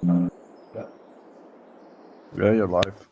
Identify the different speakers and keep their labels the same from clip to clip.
Speaker 1: Yeah, you're live.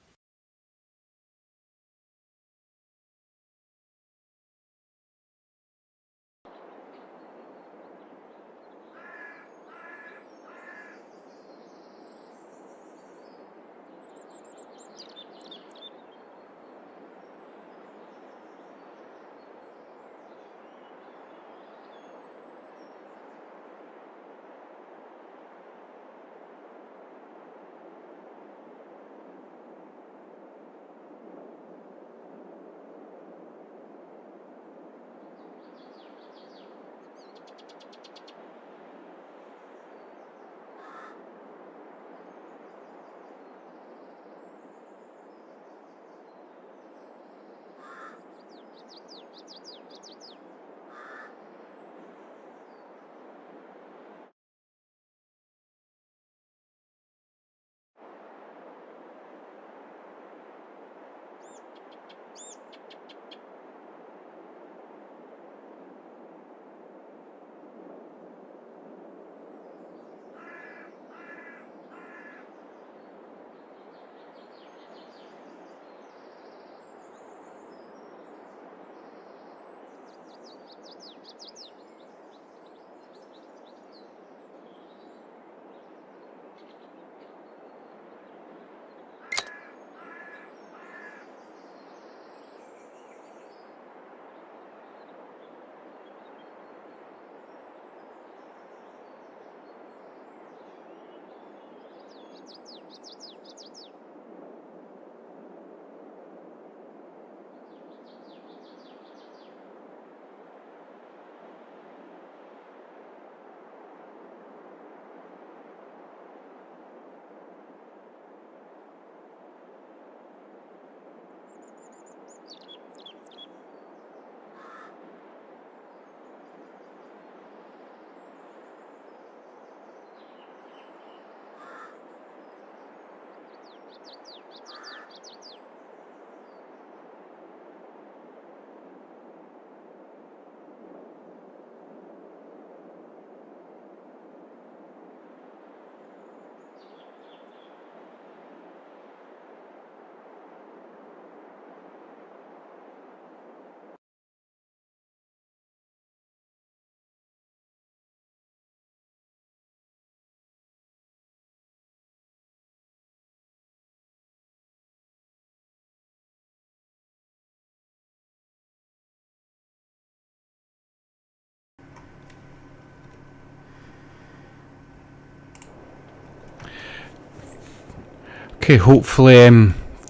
Speaker 2: Okay, hopefully,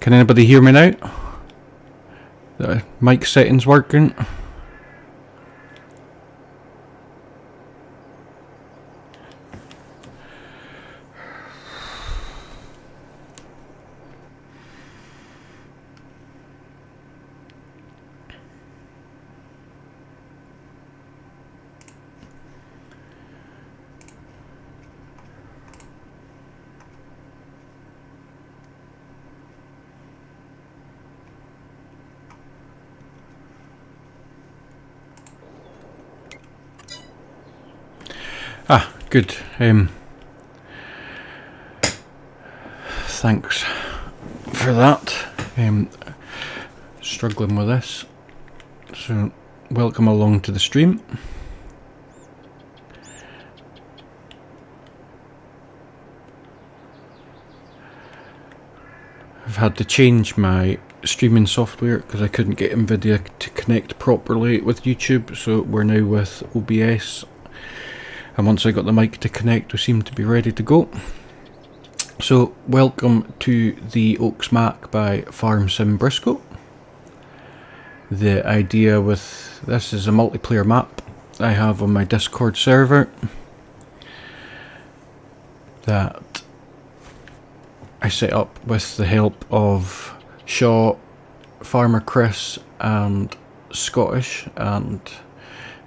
Speaker 2: can anybody hear me now? The mic settings working? Ah, good. Thanks for that. Struggling with this. So, welcome along to the stream. I've had to change my streaming software because I couldn't get NVIDIA to connect properly with YouTube, so we're now with OBS. And once I got the mic to connect, we seem to be ready to go. So, welcome to the Oaks Mac by Farm Sim Briscoe. The idea with this is a multiplayer map I have on my Discord server that I set up with the help of Shaw, Farmer Chris and Scottish, and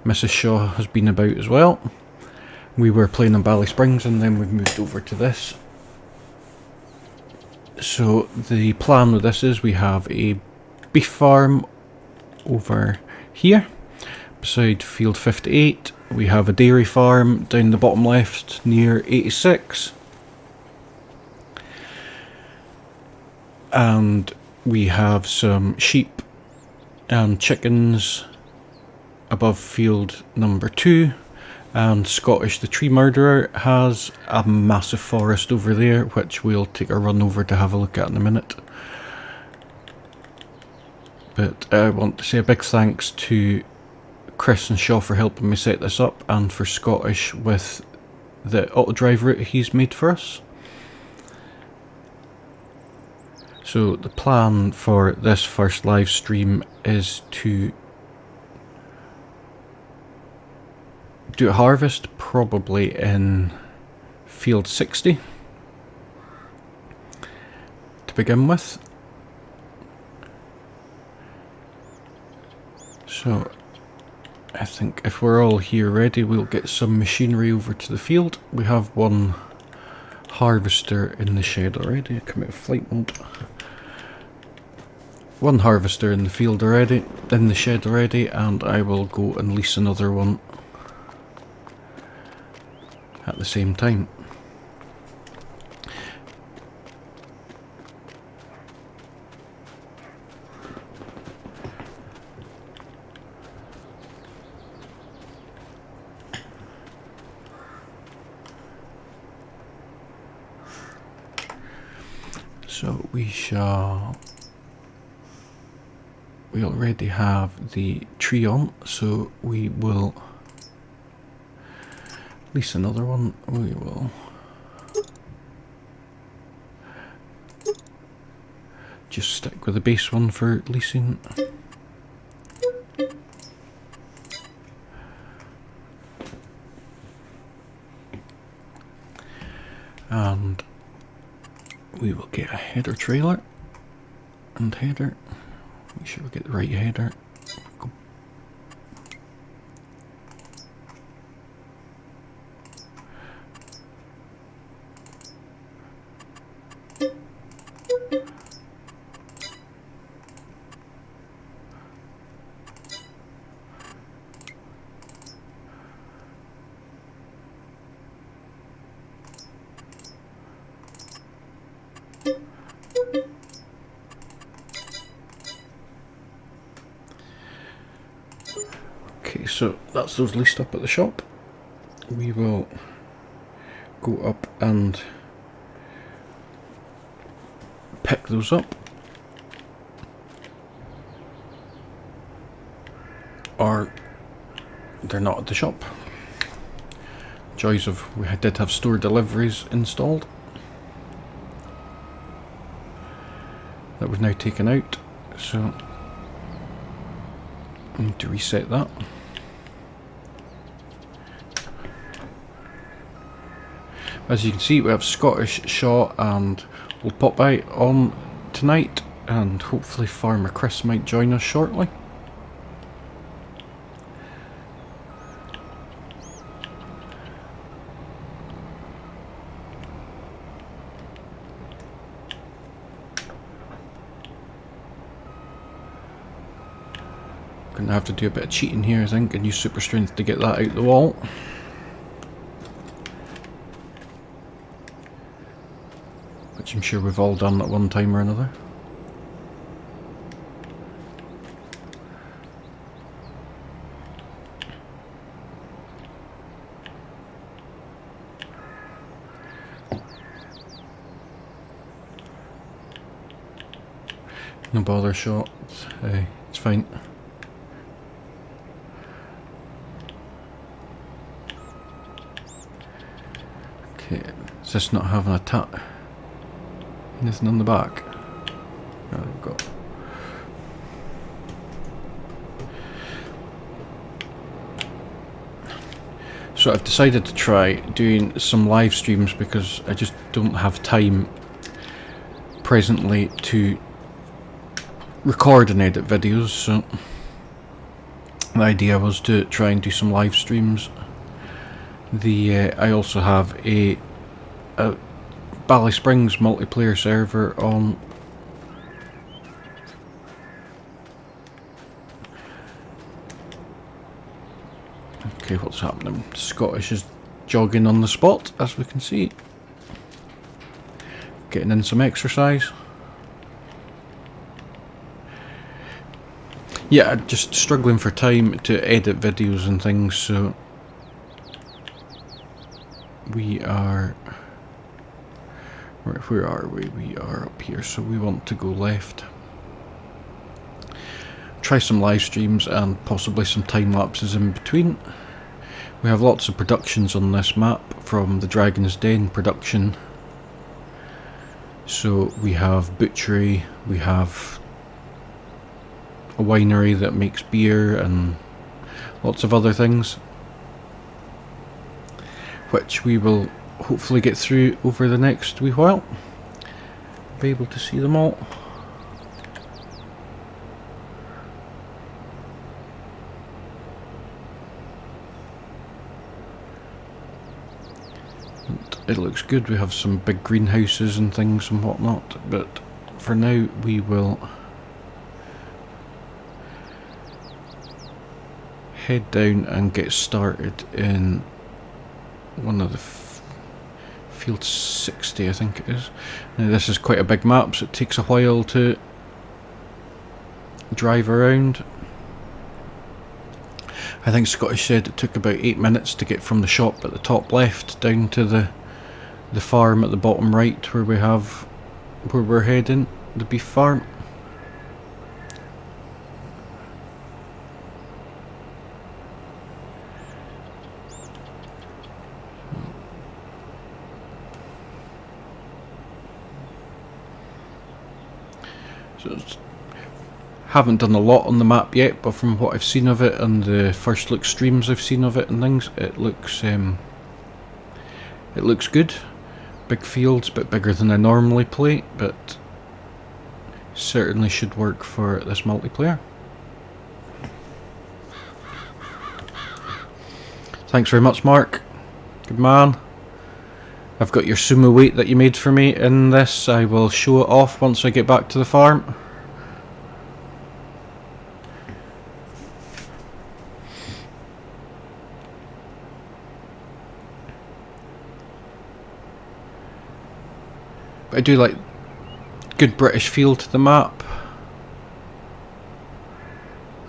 Speaker 2: Mrs. Shaw has been about as well. We were playing in Bally Springs and then we've moved over to this. So the plan with this is we have a beef farm over here beside field 58. We have a dairy farm down the bottom left near 86. and we have some sheep and chickens above field number 2, and Scottish the tree murderer has a massive forest over there, which we'll take a run over to have a look at in a minute. But I want to say a big thanks to Chris and Shaw for helping me set this up, and for Scottish with the auto-drive route he's made for us. So the plan for this first live stream is to do a harvest probably in field 60 to begin with. So I think if we're all here ready, we'll get some machinery over to the field. We have one harvester in the shed already. I come out of flight mode. One harvester in the field already, in the shed already, and I will go and lease another one at the same time. So we already have the tree on, so we will lease another one. We will just stick with the base one for leasing. And we will get a header trailer and header. Make sure we get the right header. Go. Okay, so that's those leased up at the shop. We will go up and pick those up, or they're not at the shop. Joys of, we did have store deliveries installed that we've now taken out, so I need to reset that. As you can see, we have Scottish, Shaw and Old Popeye on tonight, and hopefully Farmer Chris might join us shortly. Gonna have to do a bit of cheating here, I think, and use super strength to get that out the wall. Which I'm sure we've all done at one time or another. No bother, shot. It's fine. Okay, is this not having a tap? Anything on the back? There we go. So I've decided to try doing some live streams because I just don't have time presently to record and edit videos, so the idea was to try and do some live streams. I also have a Bally Springs multiplayer server on. Okay, what's happening? Scottish is jogging on the spot, as we can see. Getting in some exercise. Yeah, just struggling for time to edit videos and things, so we are... Where are we? We are up here, so we want to go left. Try some live streams and possibly some time lapses in between. We have lots of productions on this map from the Dragon's Den production. So we have butchery, we have a winery that makes beer and lots of other things, which we will hopefully get through over the next wee while. Be able to see them all. It looks good. We have some big greenhouses and things and whatnot, but for now we will head down and get started in one of the field 60, I think it is. Now this is quite a big map, so it takes a while to drive around. I think Scottish said it took about 8 minutes to get from the shop at the top left down to the farm at the bottom right where we're heading, the beef farm. So haven't done a lot on the map yet, but from what I've seen of it and the first look streams I've seen of it and things, it looks good. Big fields, a bit bigger than I normally play, but certainly should work for this multiplayer. Thanks very much, Mark. Good man. I've got your sumo weight that you made for me in this. I will show it off once I get back to the farm. I do like good British feel to the map.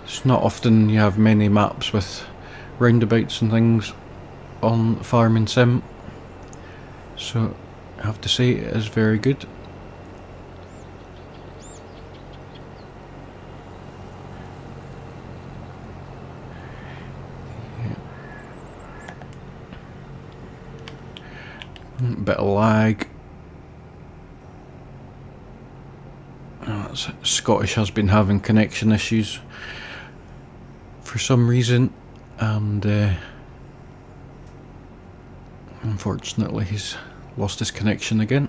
Speaker 2: It's not often you have many maps with roundabouts and things on Farming Sim, so I have to say it is very good. Yeah. Bit of lag. Scottish has been having connection issues for some reason, and unfortunately he's lost his connection again.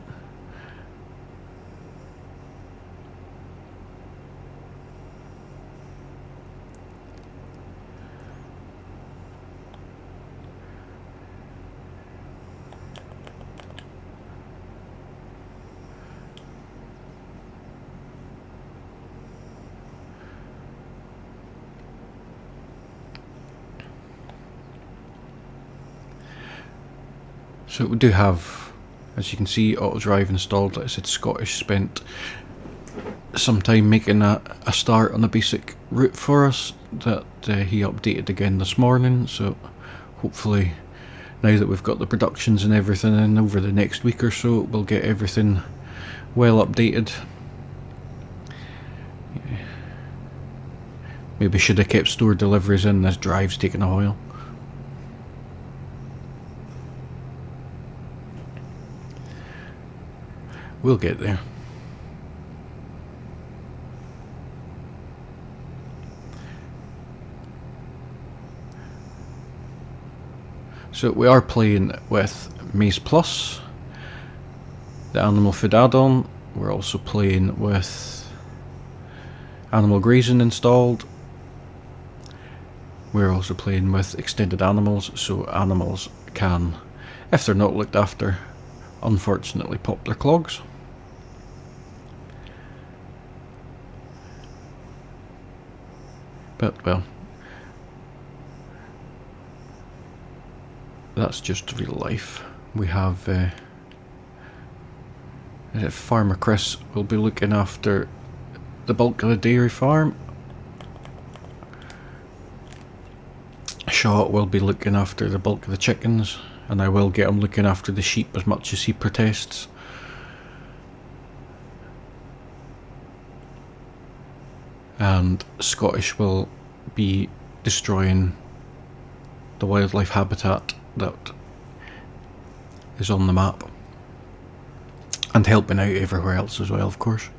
Speaker 2: So we do have, as you can see, auto drive installed. Like I said, Scottish spent some time making a start on a basic route for us that he updated again this morning, so hopefully now that we've got the productions and everything in over the next week or so, we'll get everything well updated. Yeah. Maybe should have kept store deliveries in, this drive's taking a while. We'll get there. So we are playing with Maize Plus, the animal food add-on. We're also playing with animal grazing installed. We're also playing with extended animals, so animals can, if they're not looked after, unfortunately pop their clogs. But, well, that's just real life. We have Farmer Chris will be looking after the bulk of the dairy farm. Shaw will be looking after the bulk of the chickens, and I will get him looking after the sheep as much as he protests. And Scottish will be destroying the wildlife habitat that is on the map, and helping out everywhere else as well, of course.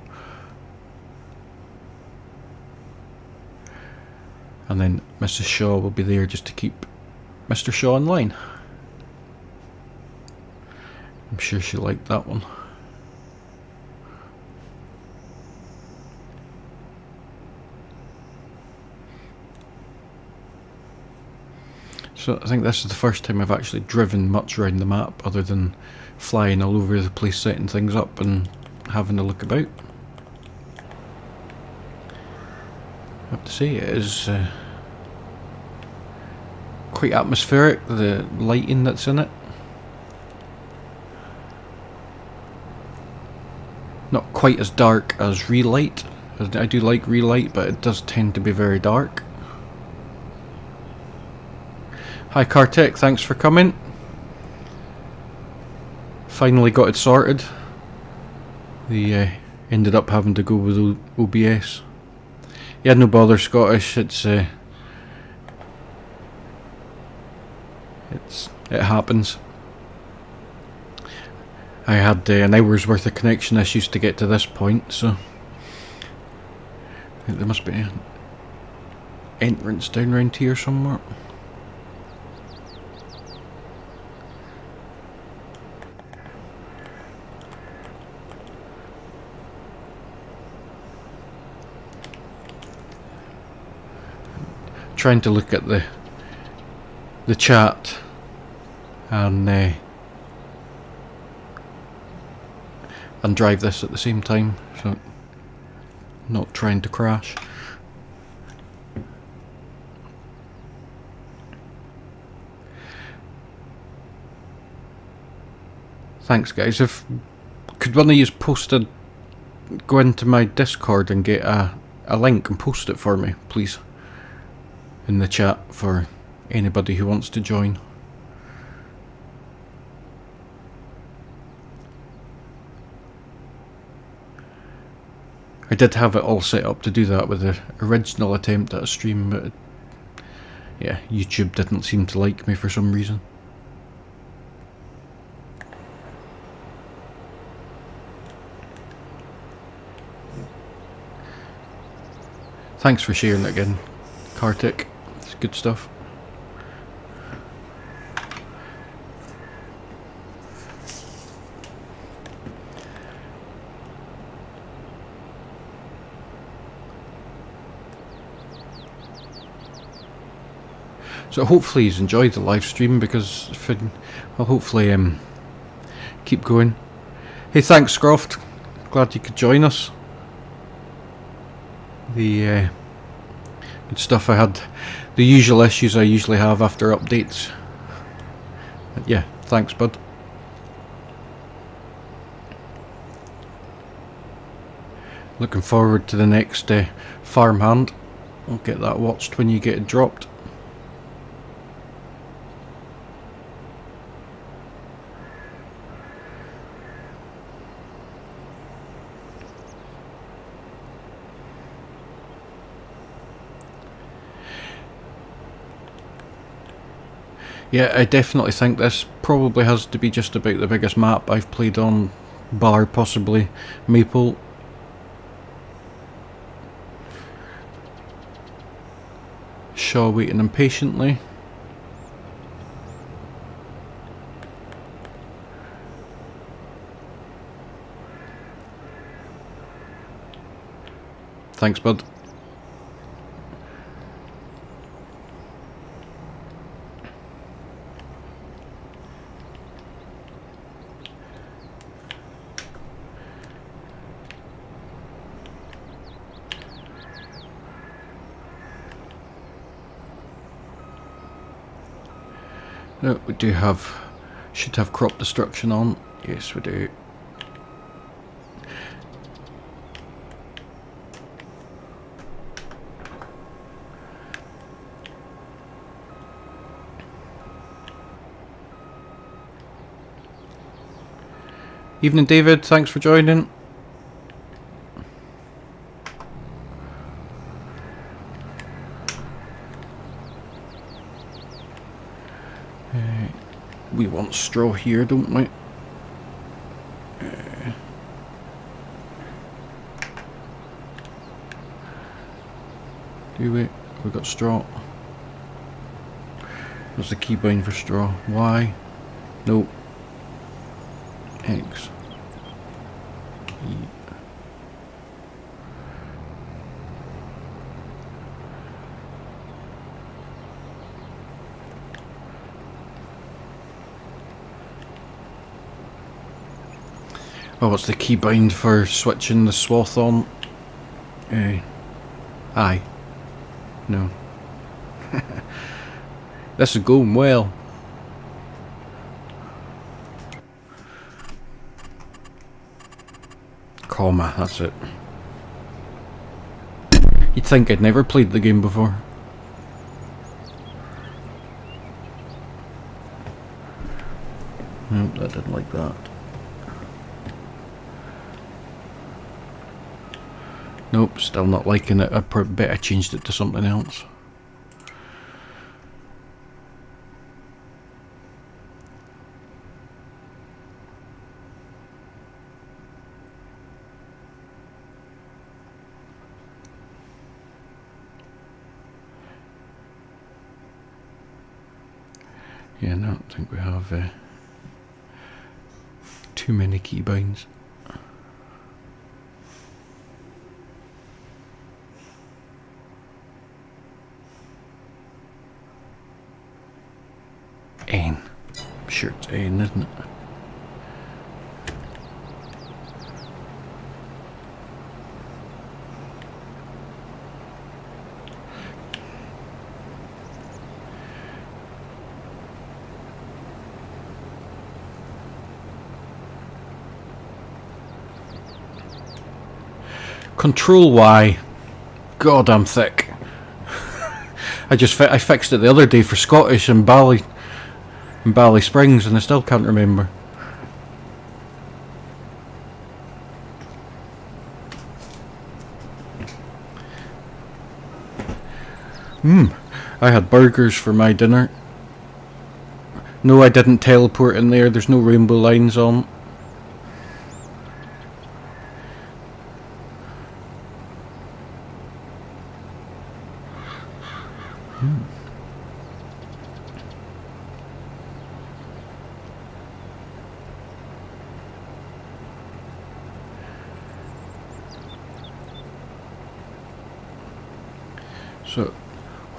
Speaker 2: And then Mrs. Shaw will be there just to keep Mr. Shaw in line. I'm sure she liked that one. So I think this is the first time I've actually driven much around the map, other than flying all over the place, setting things up and having a look about. I have to say, it is quite atmospheric, the lighting that's in it. Not quite as dark as Relight. I do like Relight, but it does tend to be very dark. Hi Kartik, thanks for coming. Finally got it sorted. They ended up having to go with OBS. Yeah, no bother, Scottish. It happens. I had an hour's worth of connection issues to get to this point, so I think there must be an entrance down around here somewhere. Trying to look at the chat and drive this at the same time, so not trying to crash. Thanks guys. If could one of you go into my Discord and get a link and post it for me, please, in the chat for anybody who wants to join. I did have it all set up to do that with the original attempt at a stream, but yeah, YouTube didn't seem to like me for some reason. Thanks for sharing it again, Kartik. It's good stuff. So hopefully you've enjoyed the live stream, because I'll hopefully keep going. Hey, thanks Scroft. Glad you could join us. The good stuff. I had the usual issues I usually have after updates. But yeah, thanks bud. Looking forward to the next farmhand. I'll get that watched when you get it dropped. Yeah, I definitely think this probably has to be just about the biggest map I've played on, bar possibly Maple. Shaw waiting impatiently. Thanks, bud. No, we should have crop destruction on. Yes, we do. Evening, David. Thanks for joining. We want straw here, don't we? Do we? We've got straw. What's the keybind for straw? Y? No. X. E. Oh, what's the keybind for switching the swath on? I. No. This is going well. Comma, that's it. You'd think I'd never played the game before. Nope, that didn't like that. Nope, still not liking it. I bet I changed it to something else. Yeah, no, I don't think we have too many keybinds. N. I'm sure it's N, isn't it? Control Y. God, I'm thick. I fixed it the other day for Scottish and Bally Springs, and I still can't remember. I had burgers for my dinner. No, I didn't teleport in there. There's no rainbow lines on. So,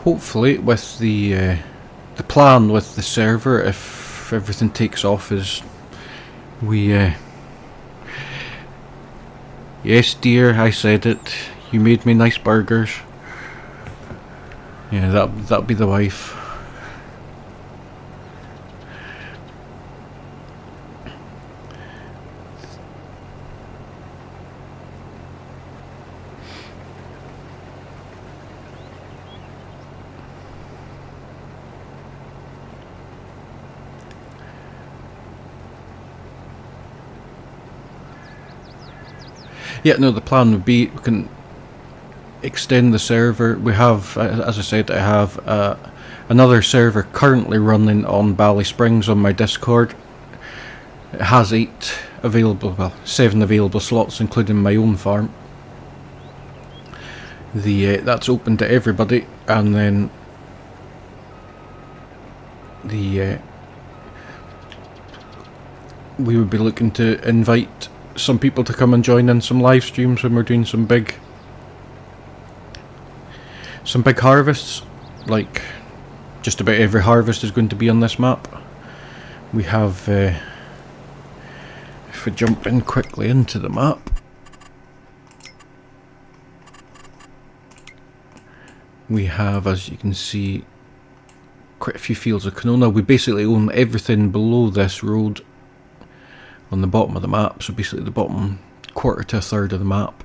Speaker 2: hopefully, with the plan with the server, if everything takes off, is we. Yes, dear, I said it. You made me nice burgers. Yeah, that'll be the wife. Yeah, no, the plan would be we can extend the server. We have, as I said, I have another server currently running on Bally Springs on my Discord. It has 7 available slots, including my own farm. That's open to everybody, and then we would be looking to invite some people to come and join in some live streams when we're doing some big harvests. Like, just about every harvest is going to be on this map. We have, if we jump in quickly into the map, we have, as you can see, quite a few fields of canola. We basically own everything below this road on the bottom of the map, so basically the bottom quarter to a third of the map.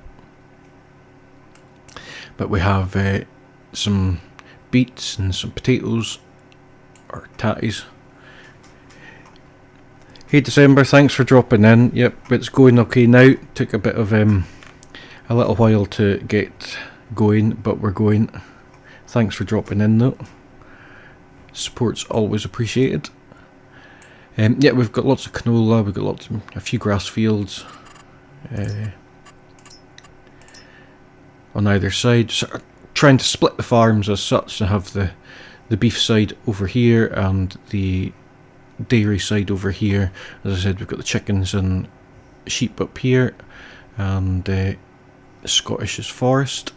Speaker 2: But we have some beets and some potatoes, or tatties. Hey December, thanks for dropping in. Yep, it's going okay now. Took a bit of a little while to get going, but we're going. Thanks for dropping in though. Support's always appreciated. Yeah, we've got lots of canola, we've got a few grass fields on either side. So, trying to split the farms as such to have the beef side over here and the dairy side over here. As I said, we've got the chickens and sheep up here, and Scottish forest.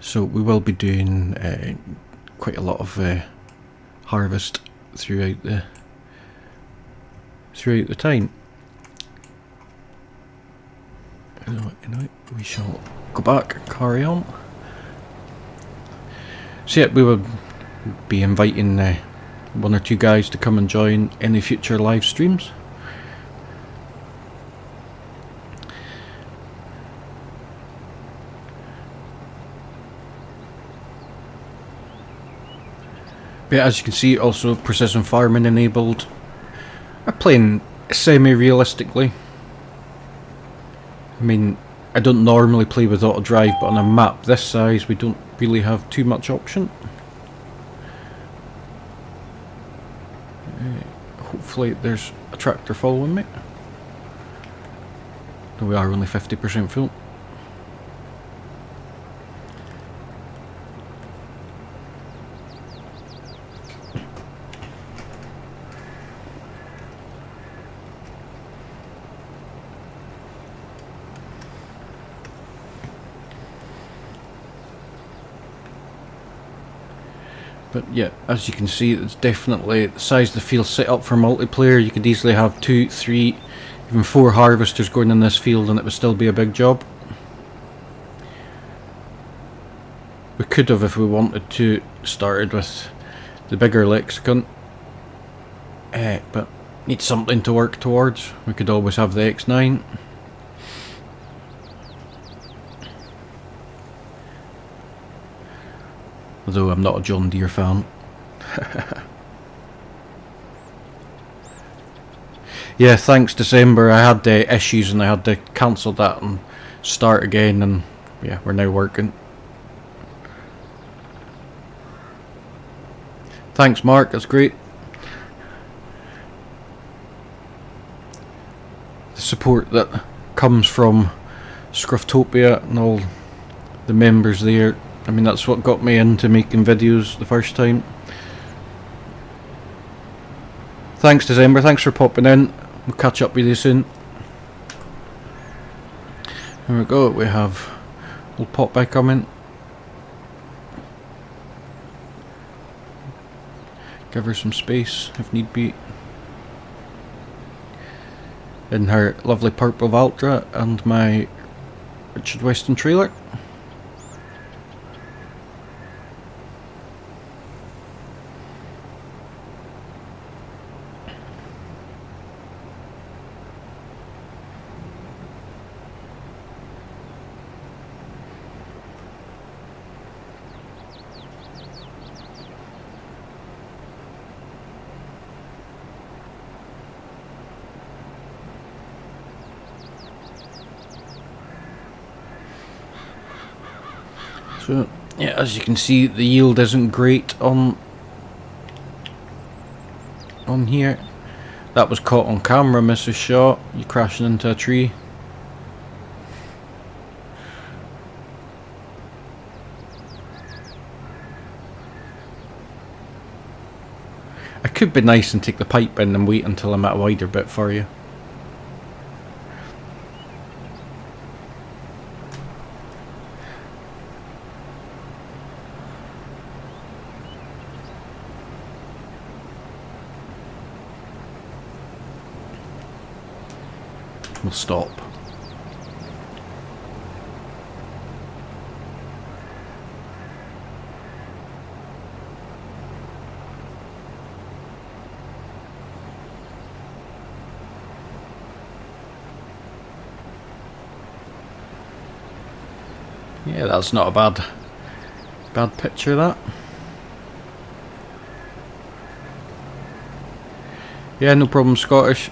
Speaker 2: So we will be doing quite a lot of harvest throughout the time. Anyway, we shall go back and carry on. So yeah, we will be inviting one or two guys to come and join any future live streams. But as you can see, also precision farming enabled. I'm playing semi-realistically. I mean, I don't normally play with auto drive, but on a map this size we don't really have too much option. Hopefully there's a tractor following me. Though we are only 50% full. But yeah, as you can see, it's definitely the size of the field set up for multiplayer. You could easily have 2, 3, even 4 harvesters going in this field and it would still be a big job. We could have, if we wanted to, started with the bigger lexicon. But need something to work towards. We could always have the X9. Although I'm not a John Deere fan. Yeah, thanks December. I had issues and I had to cancel that and start again, and yeah, we're now working. Thanks Mark, that's great. The support that comes from Scruftopia and all the members there. I mean, that's what got me into making videos the first time. Thanks December, thanks for popping in. We'll catch up with you soon. There we go, we have old Popeye coming. Give her some space if need be. In her lovely purple Valtra and my Richard Weston trailer. So yeah, as you can see, the yield isn't great on here. That was caught on camera, Mrs. Shaw. You crashing into a tree. I could be nice and take the pipe in and wait until I'm at a wider bit for you. We'll stop. Yeah, that's not a bad picture, that. Yeah, no problem, Scottish.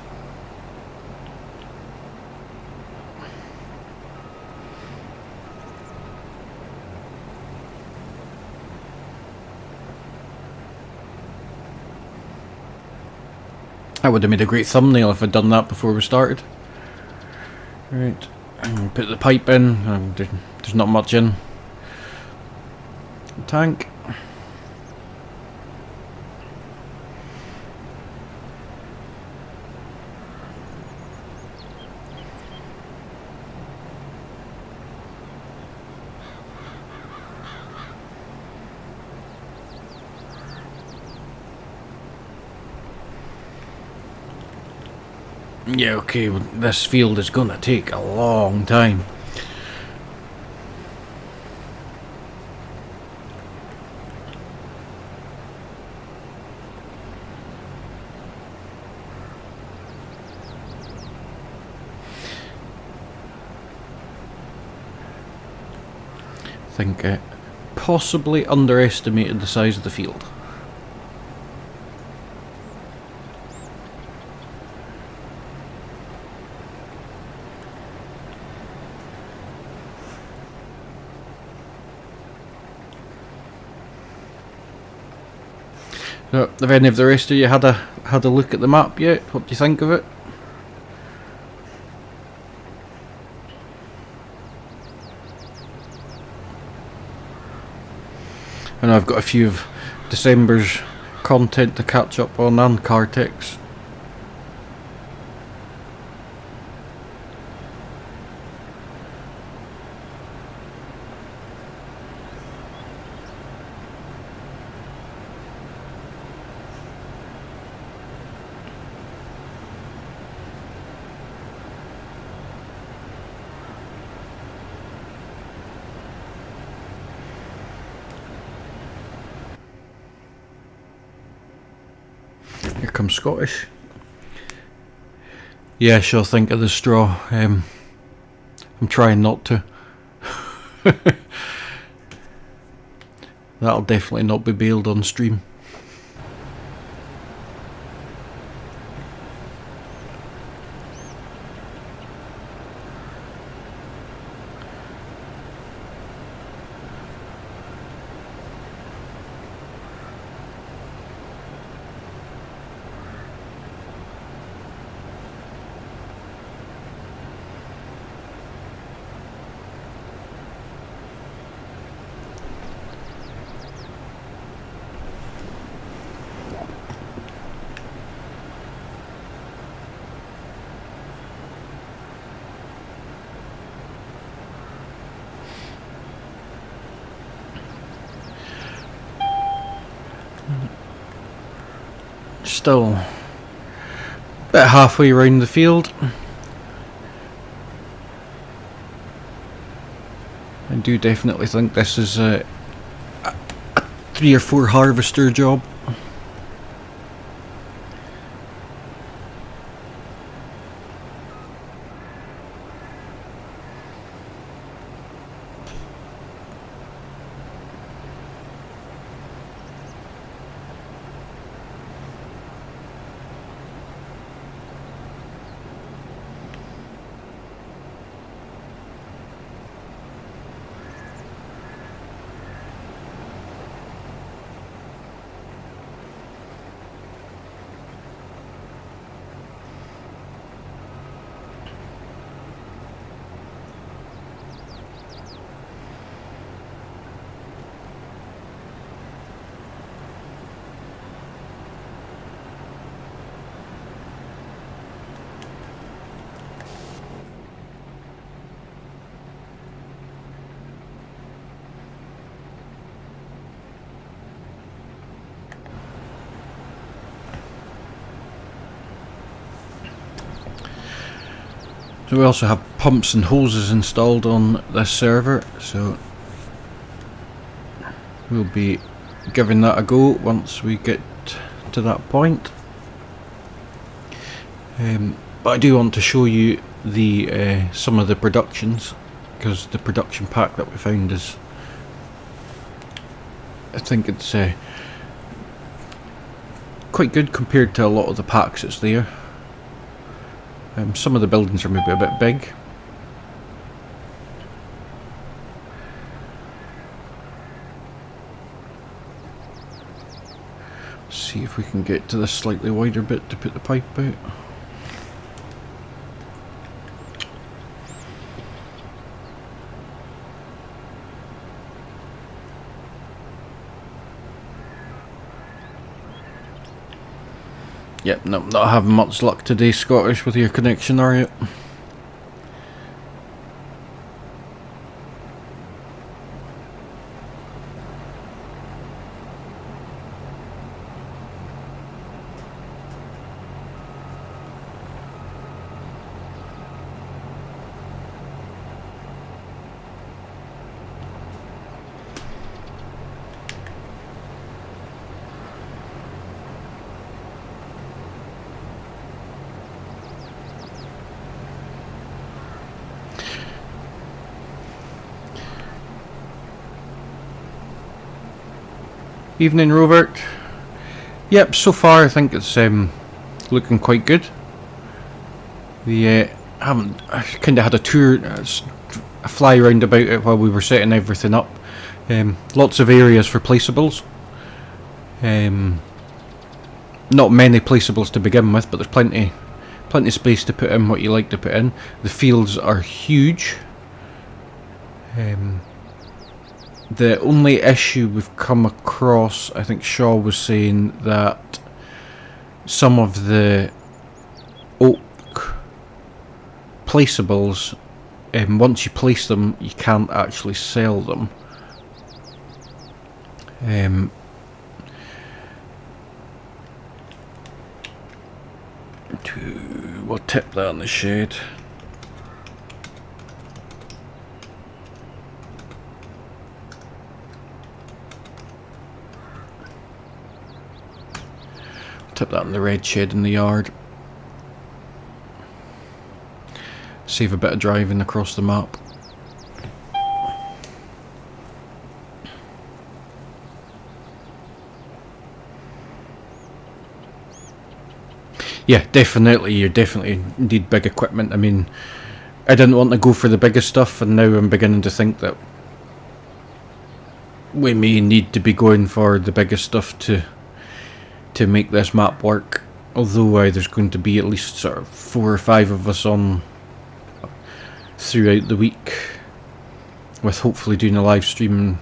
Speaker 2: That would have made a great thumbnail if I'd done that before we started. Right, put the pipe in. There's not much in the tank. Yeah, okay, well, this field is gonna take a long time. I think I possibly underestimated the size of the field. So, have any of the rest of you had a look at the map yet? What do you think of it? I know I've got a few of December's content to catch up on and Cartex. Here comes Scottish. Yeah, she'll think of the straw. I'm trying not to. That'll definitely not be bailed on stream. Still about halfway around the field. I do definitely think this is a 3 or 4 harvester job. So we also have pumps and hoses installed on this server, so we'll be giving that a go once we get to that point. But I do want to show you the some of the productions, because the production pack that we found is, I think it's quite good compared to a lot of the packs that's there. Some of the buildings are maybe a bit big. See if we can get to this slightly wider bit to put the pipe out. Yep, nope, not having much luck today, Scottish, with your connection, are you? Evening, Robert. Yep, so far I think it's looking quite good. I kind of had a tour, a fly round about it while we were setting everything up. Lots of areas for placeables. Not many placeables to begin with, but there's plenty of space to put in what you like to put in. The fields are huge. The only issue we've come across, I think Shaw was saying that some of the oak placeables, once you place them, you can't actually sell them. We'll tip that in the shade. Tip that in the red shed in the yard. Save a bit of driving across the map. Yeah, definitely. You definitely need big equipment. I mean, I didn't want to go for the biggest stuff, and now I'm beginning to think that we may need to be going for the biggest stuff to make this map work. Although there's going to be at least sort of 4 or 5 of us on throughout the week, with hopefully doing a live stream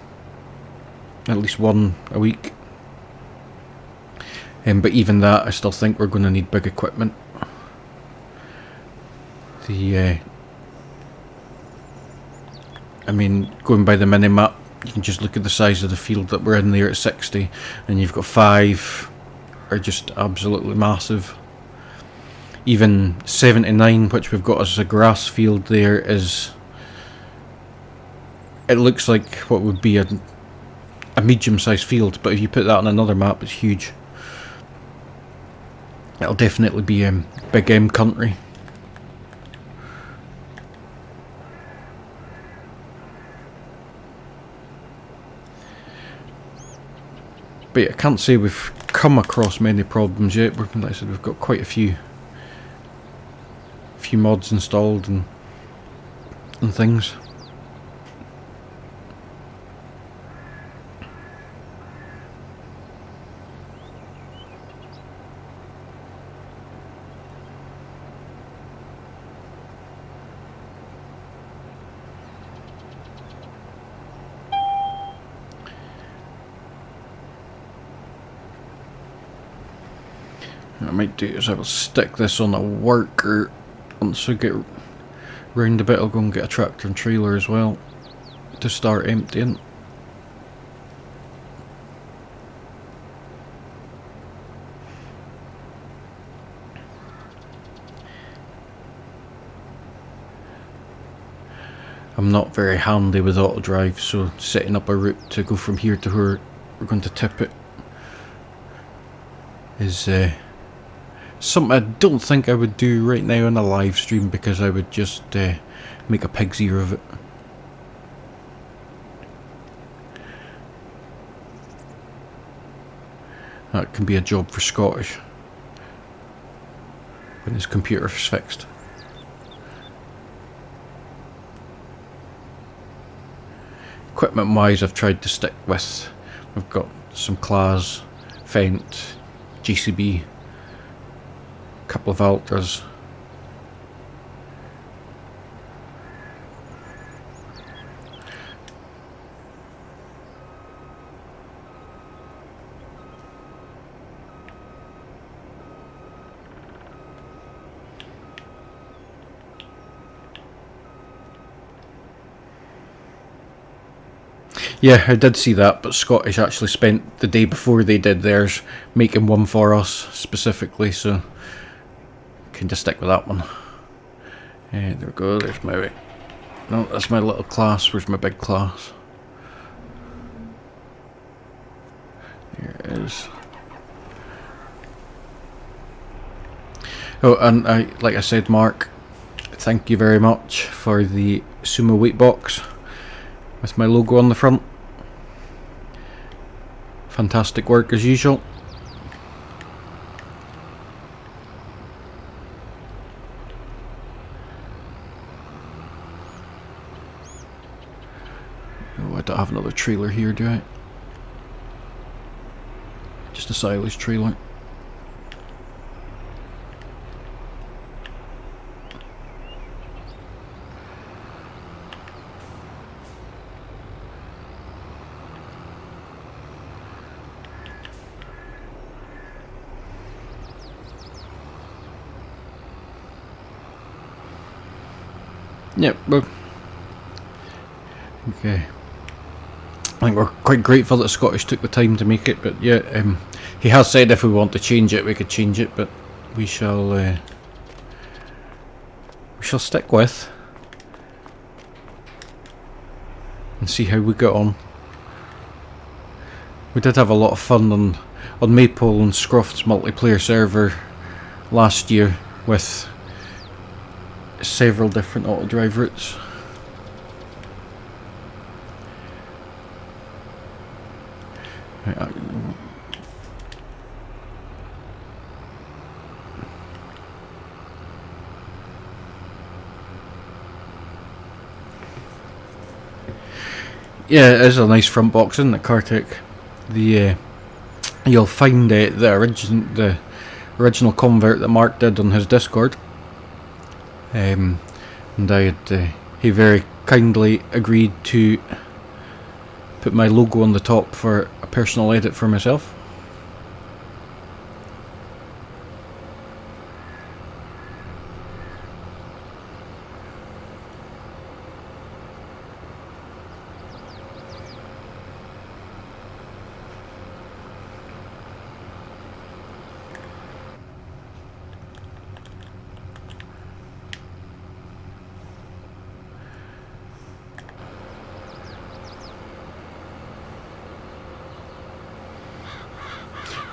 Speaker 2: at least one a week. But even that, I still think we're going to need big equipment. I mean, going by the mini-map, you can just look at the size of the field that we're in there at 60, and you've got 5 are just absolutely massive. Even 79, which we've got as a grass field there, it looks like what would be a medium-sized field, but if you put that on another map, it's huge. It'll definitely be Big M country. But yeah, I can't say we've come across many problems yet. Like I said, we've got quite a few mods installed and things. What I might do is I will stick this on a worker. Once I get round a bit, I'll go and get a tractor and trailer as well to start emptying. I'm not very handy with auto drive, so setting up a route to go from here to where we're going to tip it is something I don't think I would do right now on a live stream, because I would just make a pig's ear of it. That can be a job for Scottish when his computer's fixed. Equipment wise, I've tried to stick with, I've got some Claas, Fendt, GCB, a couple of Altras. Yeah, I did see that, but Scottish actually spent the day before they did theirs making one for us specifically, so can just stick with that one. There we go, there's my... No, that's my little Claas. Where's my big Claas? There it is. Oh, and like I said, Mark, thank you very much for the Sumo weight box with my logo on the front. Fantastic work as usual. Oh, I don't have another trailer here, do I? Just a silage trailer. Yep, well, okay. I think we're quite grateful that Scottish took the time to make it, but yeah, he has said if we want to change it, we could change it, but we shall stick with and see how we get on. We did have a lot of fun on Maple and Scruff's multiplayer server last year with several different auto drive routes. Yeah, it is a nice front box, isn't it, Kartik? The you'll find the original convert that Mark did on his Discord. And he very kindly agreed to put my logo on the top for a personal edit for myself.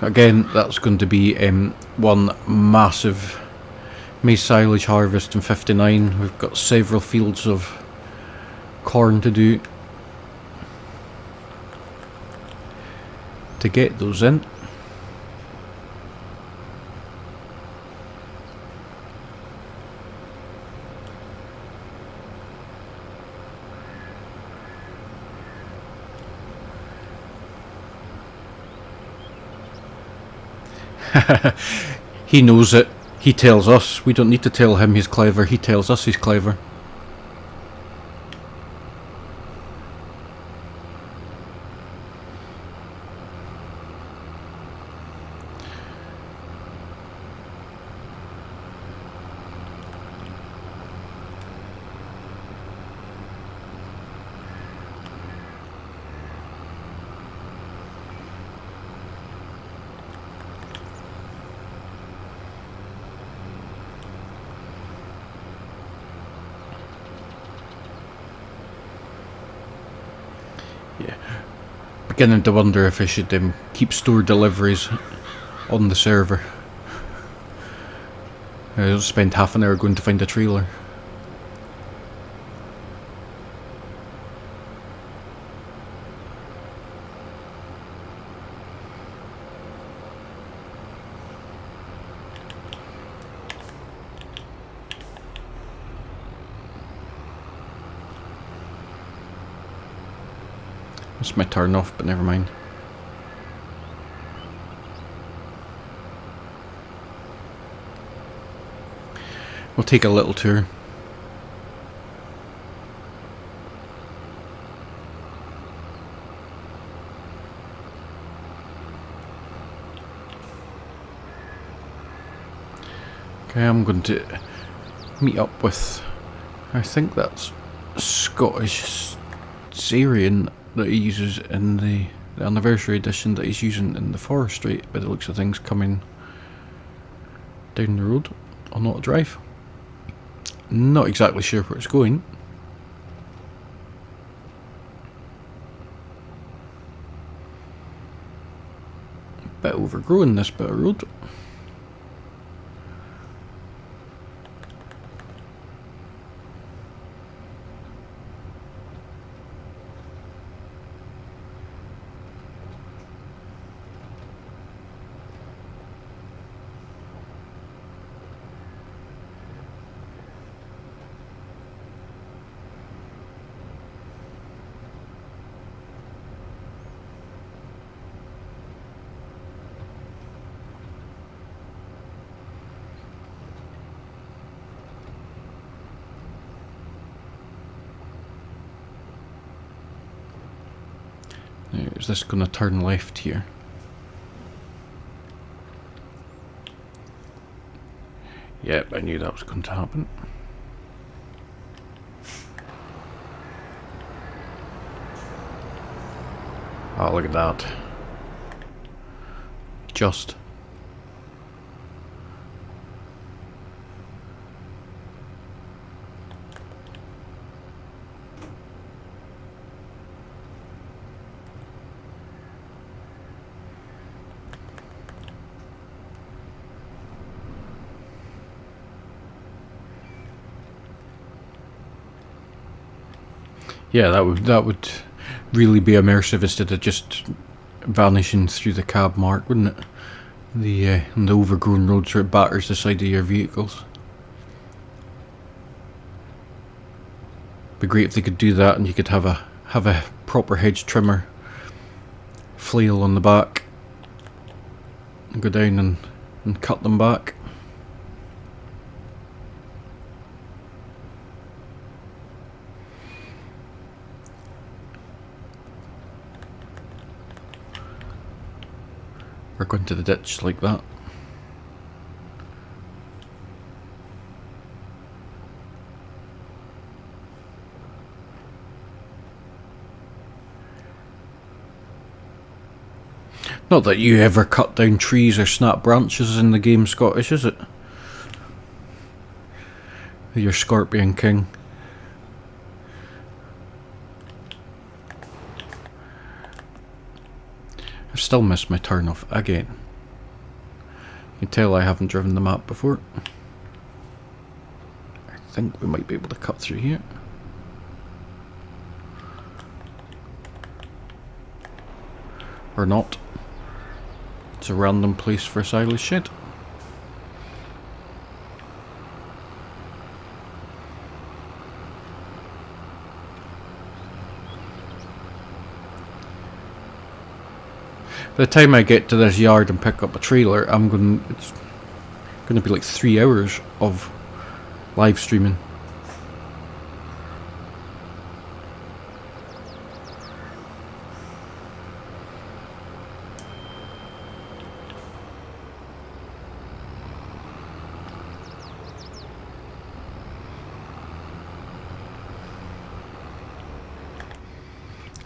Speaker 2: Again, that's going to be one massive maize silage harvest in 59. We've got several fields of corn to do to get those in. He knows it. He tells us. We don't need to tell him he's clever. He tells us he's clever. Beginning to wonder if I should keep store deliveries on the server. I'll spend half an hour going to find a trailer. That's my turn off, but never mind. We'll take a little tour. Okay, I'm going to meet up with, I think that's Scottish Zarian that he uses in the anniversary edition that he's using in the forestry, by the looks of things, coming down the road on Auto Drive. Not exactly sure where it's going. Bit overgrown, this bit of road. Now, is this going to turn left here? Yep, I knew that was going to happen. Oh, look at that. Just. Yeah, that would really be immersive instead of just vanishing through the cab mark, wouldn't it? The overgrown roads where it batters the side of your vehicles. Be great if they could do that, and you could have a proper hedge trimmer flail on the back and go down and cut them back. Or go into the ditch like that. Not that you ever cut down trees or snap branches in the game, Scottish, is it? You're Scorpion King. I've still missed my turn off again. You can tell I haven't driven the map before. I think we might be able to cut through here. Or not. It's a random place for a silage shed. By the time I get to this yard and pick up a trailer, it's going to be like 3 hours of live streaming.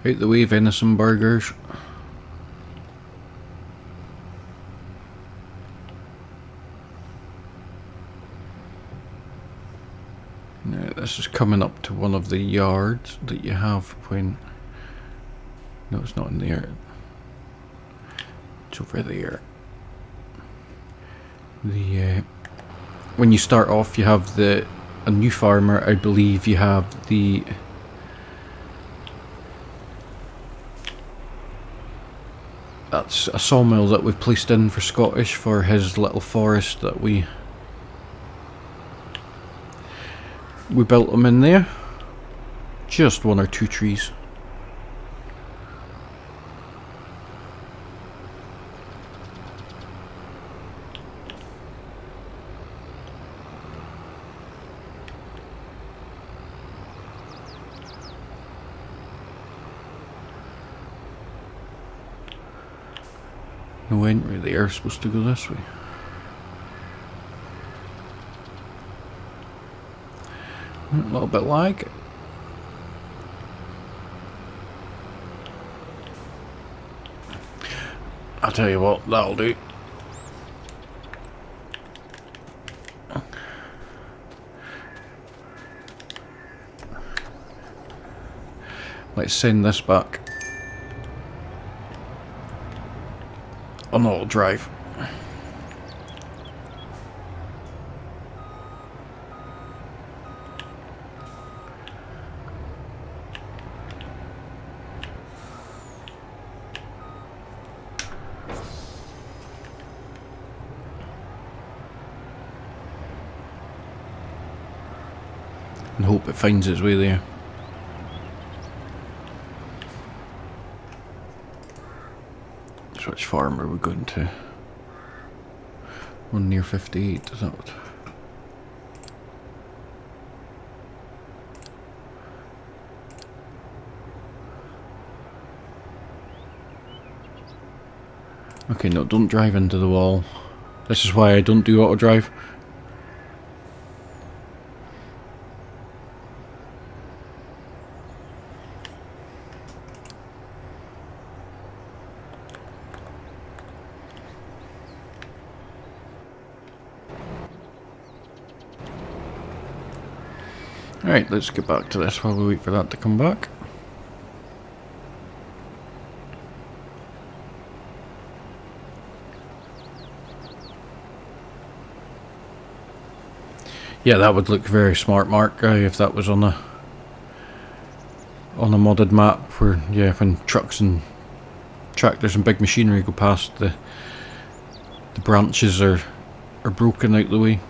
Speaker 2: Out the way, venison burgers. Now this is coming up to one of the yards that you have when... No, it's not in there. It's over there. When you start off, you have a new farmer. I believe you have that's a sawmill that we've placed in for Scottish for his little forest that we built him in there. Just 1 or 2 trees. No entry there, supposed to go this way. A little bit lag. I'll tell you what, that'll do. Let's send this back on auto drive. And hope it finds its way there. So which farm are we going to? One near 58, is that what? Okay, no, don't drive into the wall. This is why I don't do auto drive. Alright, let's get back to this while we wait for that to come back. Yeah, that would look very smart, Mark, if that was on a modded map where, yeah, when trucks and tractors and big machinery go past, the branches are broken out the way.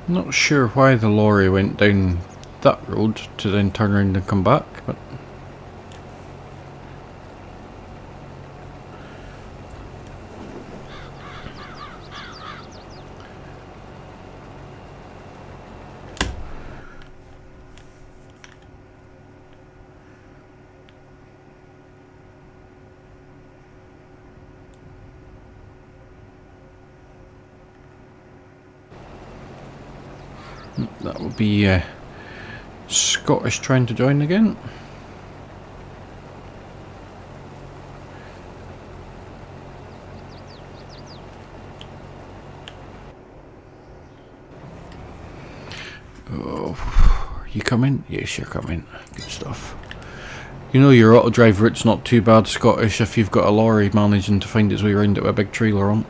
Speaker 2: Not sure why the lorry went down that road to then turn around and come back, but that will be Scottish trying to join again. Oh, are you coming? Yes, you're coming. Good stuff. You know your auto drive route's not too bad, Scottish, if you've got a lorry managing to find its way around it with a big trailer on.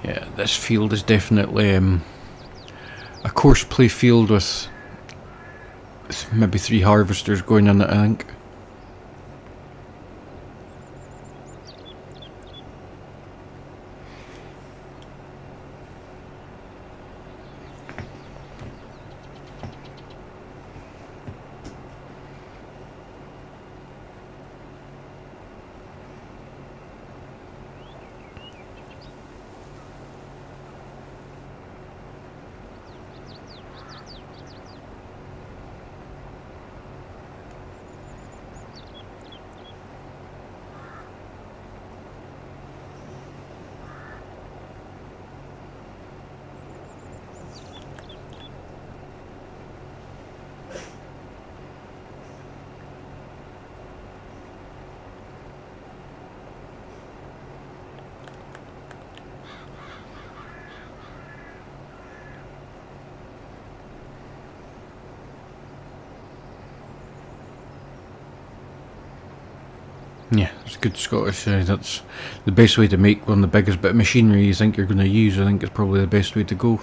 Speaker 2: Yeah, this field is definitely a course play field with maybe 3 harvesters going in it, I think. Yeah, it's good Scottish. That's the best way to make one of the biggest bit of machinery you think you're going to use. I think it's probably the best way to go.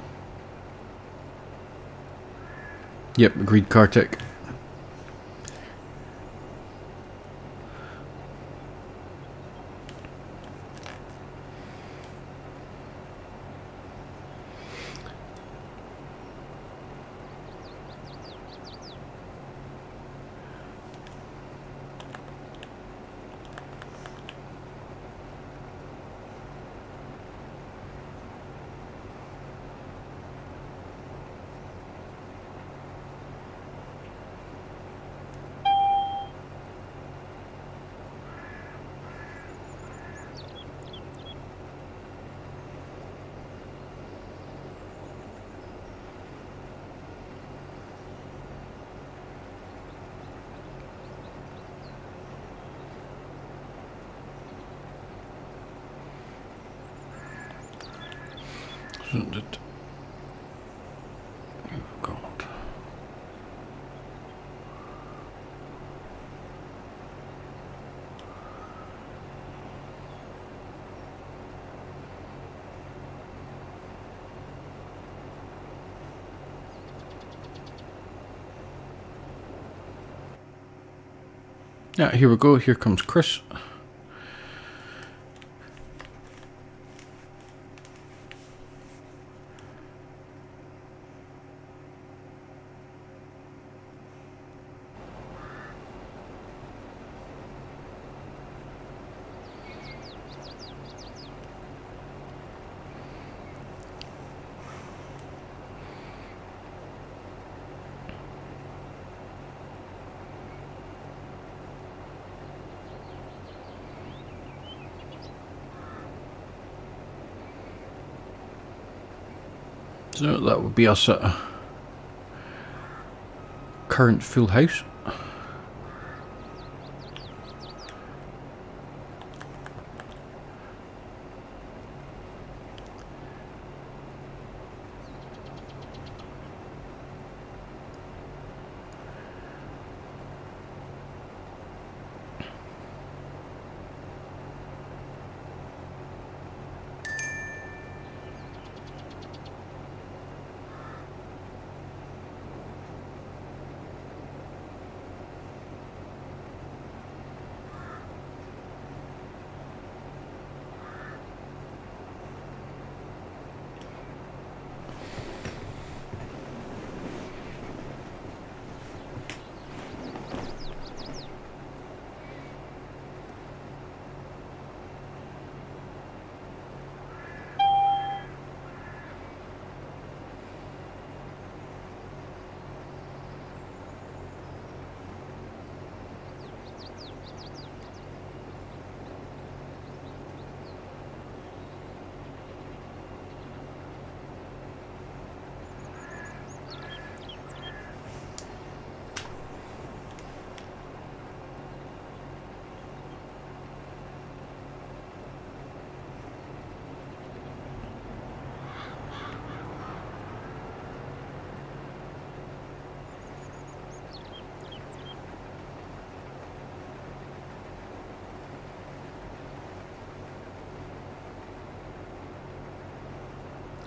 Speaker 2: Yep, agreed, Kartik. Isn't it? Oh God. Yeah, here we go. Here comes Chris. So that would be us at a current full house.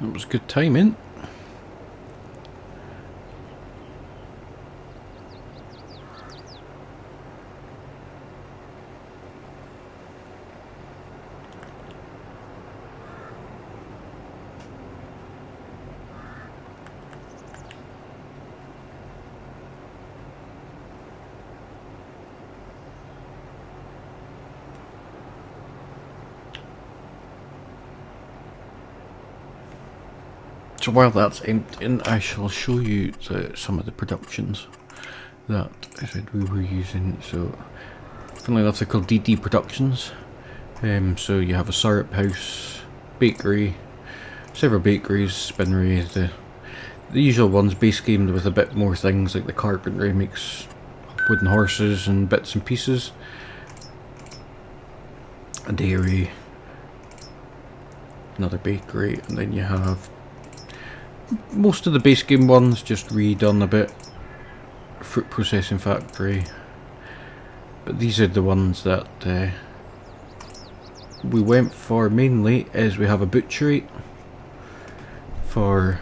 Speaker 2: That was good timing. So while that's emptying, I shall show you some of the productions that I said we were using. So, funnily enough, they're called DD Productions. So you have a syrup house, bakery, several bakeries, spinnery, the usual ones, base game with a bit more things like the carpentry makes wooden horses and bits and pieces, a dairy, another bakery, and then you have most of the base game ones just redone a bit. Fruit processing factory, But these are the ones that we went for mainly. Is we have a butchery for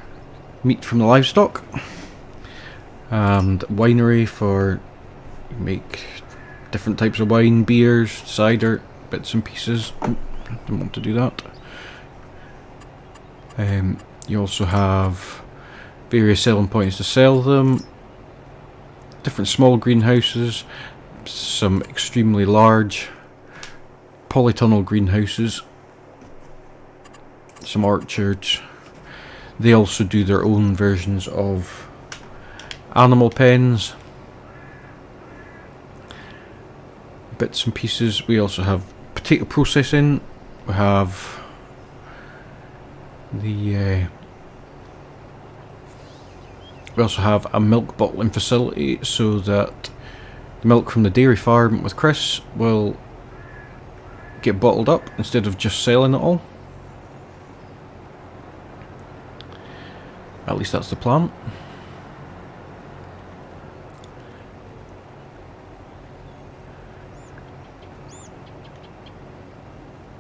Speaker 2: meat from the livestock, and winery for make different types of wine, beers, cider, bits and pieces. Don't want to do that. You also have various selling points to sell them, different small greenhouses, some extremely large polytunnel greenhouses, some orchards. They also do their own versions of animal pens, bits and pieces. We also have potato processing. We have we also have a milk bottling facility, so that the milk from the dairy farm with Chris will get bottled up instead of just selling it all. At least that's the plan.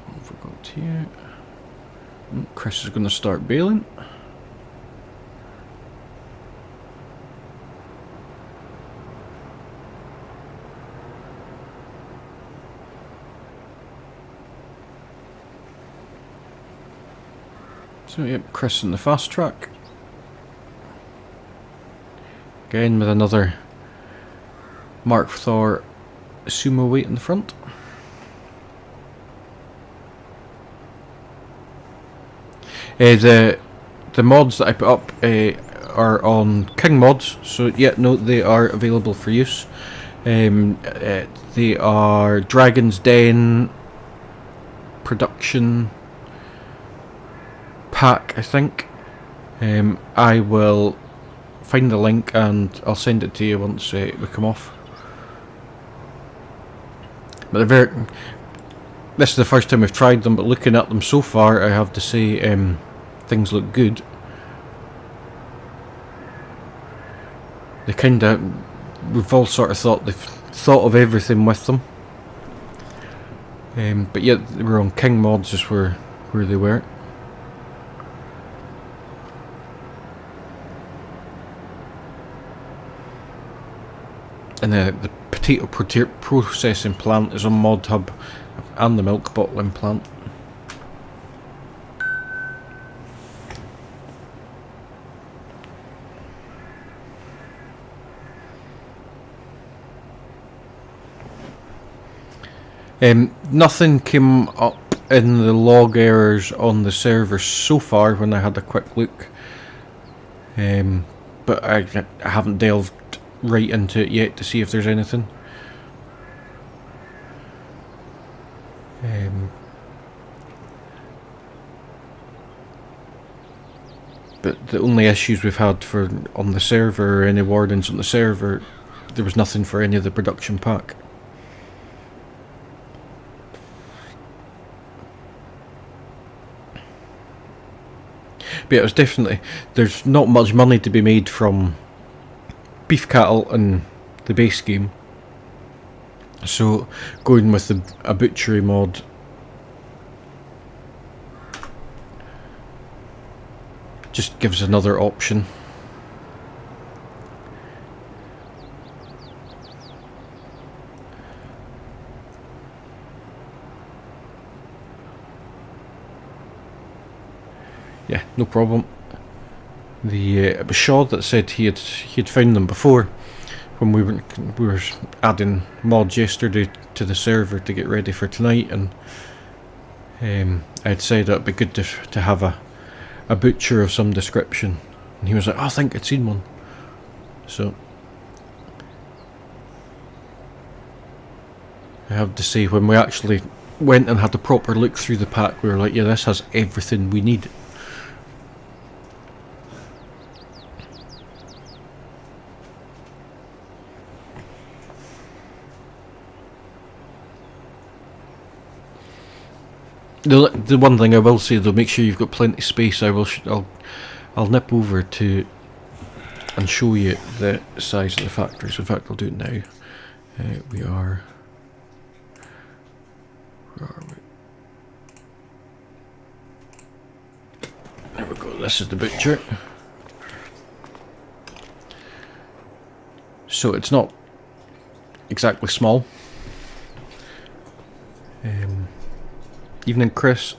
Speaker 2: What have we got here? Chris is going to start baling. So yep, Chris in the fast track. Again with another Mark Thor sumo weight in the front. The mods that I put up are on King Mods, so yeah, no, they are available for use. They are Dragon's Den production pack, I think. I will find the link and I'll send it to you once we come off. But this is the first time we've tried them, but looking at them so far, I have to say things look good. They we've all sort of thought they've thought of everything with them. But yet they were on King Mods, is where they were. And the potato processing plant is on Mod Hub, and the milk bottling plant. Nothing came up in the log errors on the server so far when I had a quick look, but I haven't delved right into it yet to see if there's anything. But the only issues we've had on the server, or any wardens on the server, there was nothing for any of the production pack. But yeah, it was definitely, there's not much money to be made from beef cattle in the base game, so going with a butchery mod just gives another option. Yeah, no problem. It was Shaw that said he had found them before when we were adding mods yesterday to the server to get ready for tonight, and I'd said it'd be good to have a butcher of some description, and he was like, oh, I think I'd seen one. So I have to say, when we actually went and had a proper look through the pack, we were like, yeah, this has everything we need. The one thing I will say though, make sure you've got plenty of space. I'll nip over to and show you the size of the factory. So in fact, I'll do it now. We are Where are we? There we go, this is the butcher. So it's not exactly small. Evening, Chris.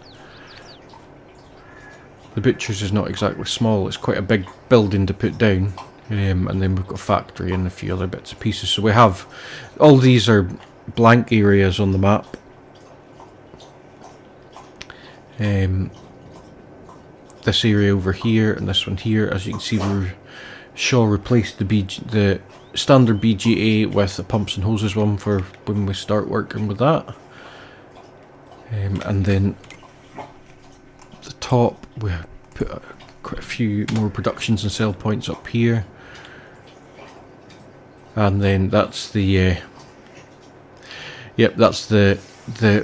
Speaker 2: The butcher's is not exactly small, it's quite a big building to put down. And then we've got a factory and a few other bits and pieces. So we have, all these are blank areas on the map. This area over here and this one here, as you can see, Shaw replaced the standard BGA with the pumps and hoses one for when we start working with that. And then the top, we put quite a few more productions and sell points up here. And then that's the that's the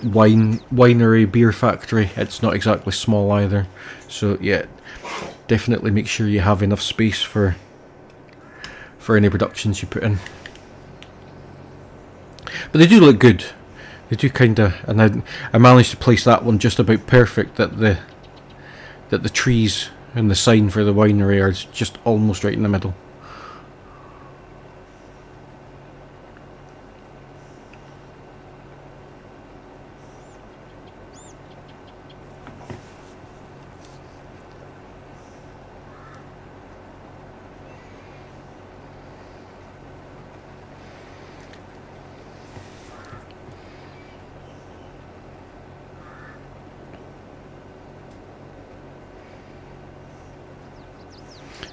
Speaker 2: winery beer factory. It's not exactly small either, so yeah, definitely make sure you have enough space for any productions you put in. But they do look good. They do kinda, and I managed to place that one just about perfect, that the trees and the sign for the winery are just almost right in the middle.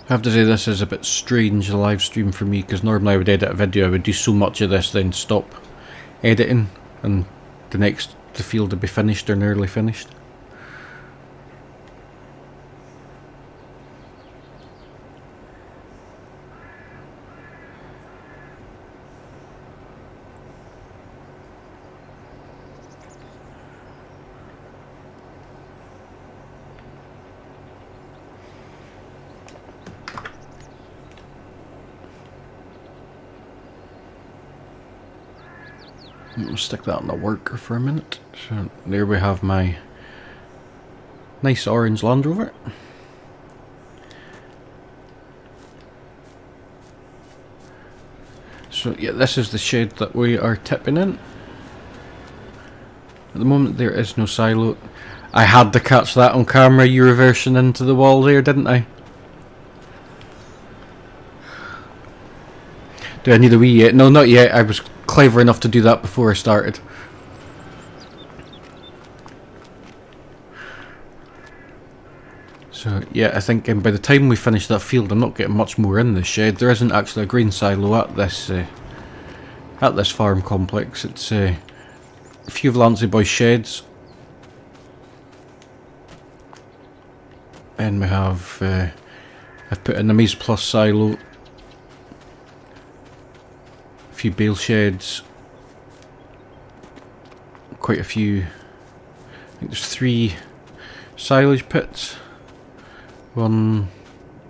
Speaker 2: I have to say this is a bit strange, the live stream for me, because normally I would edit a video, I would do so much of this, then stop editing, and the field would be finished or nearly finished. We'll stick that on the worker for a minute. So there we have my nice orange Land Rover. So yeah, this is the shed that we are tipping in. At the moment there is no silo. I had to catch that on camera, you reversing into the wall there, didn't I? Do I need a wee yet? No, not yet. I was clever enough to do that before I started. So yeah, I think by the time we finish that field, I'm not getting much more in the shed. There isn't actually a grain silo at this farm complex. It's a few of Lancy Boy's sheds, and we have I've put in a Maze Plus silo, a few bale sheds, quite a few. I think there's 3 silage pits. 1,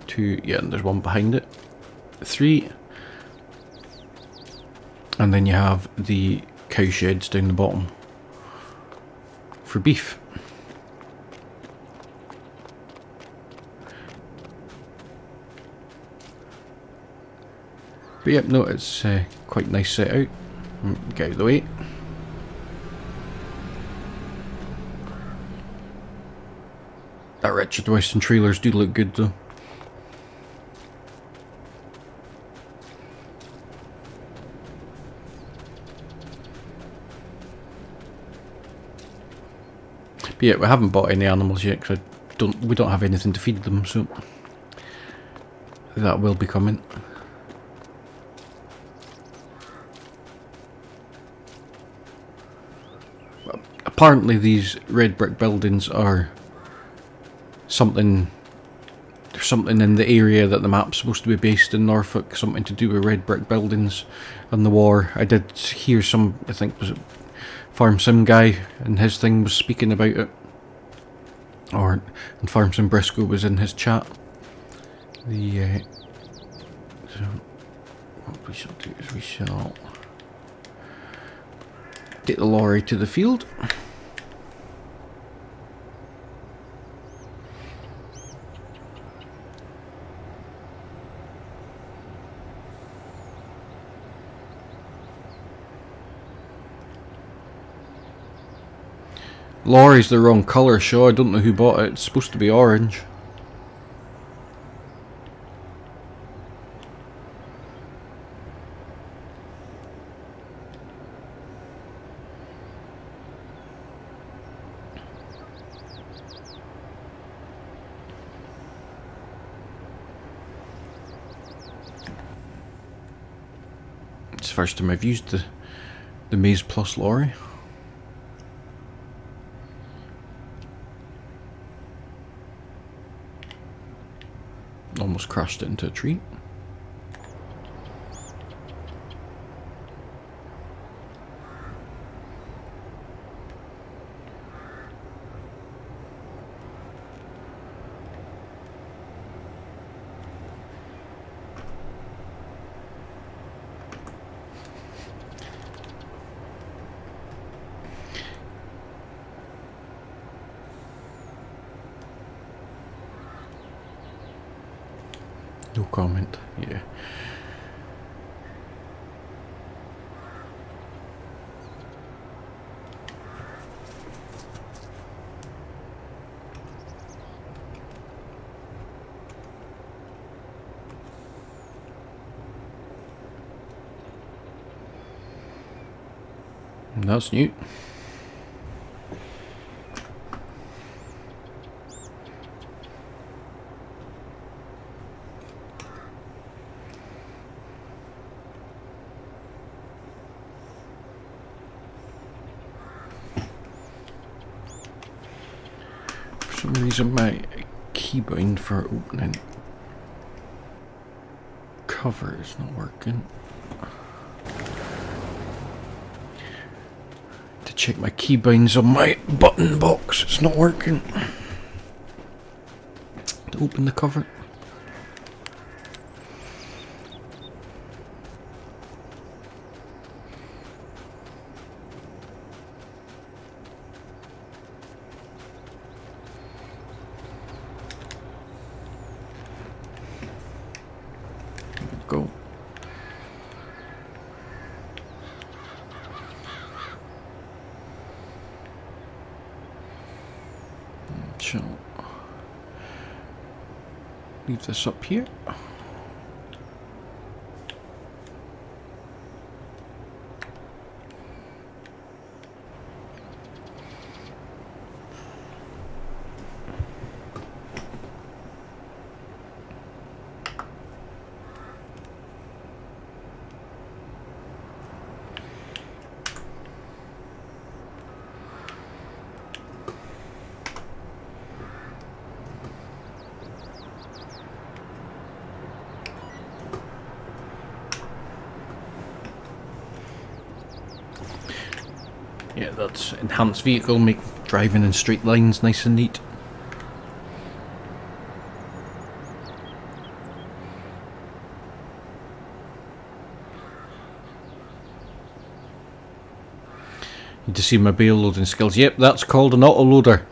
Speaker 2: 2, yeah, and there's one behind it. 3. And then you have the cow sheds down the bottom for beef. But yep, no, it's quite nice set out. Get out of the way. That Richard Weston trailers do look good though. But yeah, we haven't bought any animals yet because we don't have anything to feed them, so that will be coming. Apparently these red brick buildings are there's something in the area that the map's supposed to be based in Norfolk, something to do with red brick buildings and the war. I did hear I think was it Farm Sim guy, and his thing was speaking about it, and Farm Sim Briscoe was in his chat. So what we shall do is we shall take the lorry to the field. Lorry's the wrong colour, Shaw. I don't know who bought it. It's supposed to be orange. It's the first time I've used the Maze Plus lorry. Almost crashed it into a tree. No comment, yeah. That's new. For some reason my keybind for opening cover is not working. To check my keybinds on my button box, it's not working. To open the cover. Go. Shall leave this up here. Yeah, that's enhanced vehicle, make driving in straight lines nice and neat. Need to see my bale loading skills. Yep, that's called an autoloader.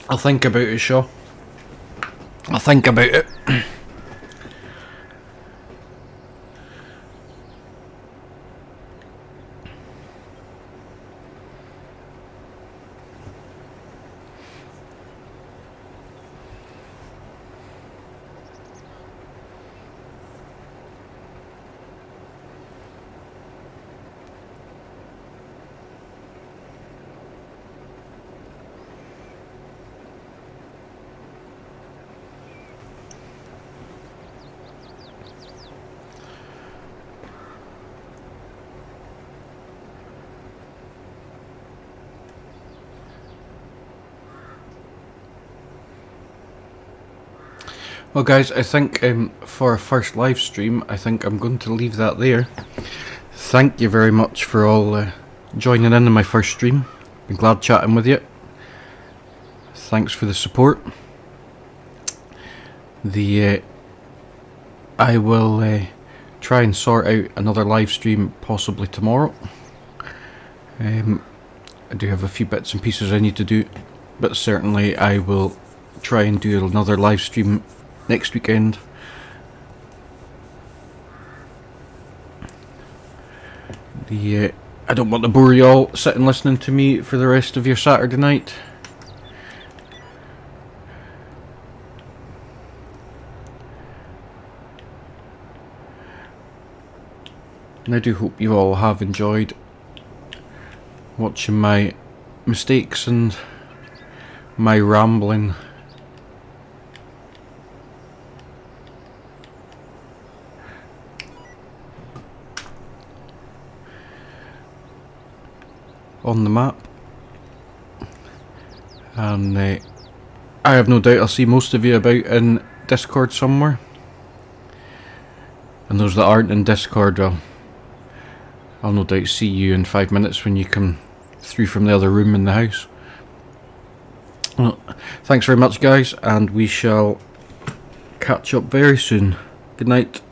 Speaker 2: I'll think about it, Shaw. I'll think about it. Well, guys, I think for our first live stream, I think I'm going to leave that there. Thank you very much for all joining in my first stream. Been glad chatting with you. Thanks for the support. I will try and sort out another live stream possibly tomorrow. I do have a few bits and pieces I need to do, but certainly I will try and do another live stream next weekend. I don't want to bore you all sitting listening to me for the rest of your Saturday night. And I do hope you all have enjoyed watching my mistakes and my rambling. On the map. And I have no doubt I'll see most of you about in Discord somewhere. And those that aren't in Discord, I'll no doubt see you in 5 minutes when you come through from the other room in the house. Well, thanks very much, guys, and we shall catch up very soon. Good night.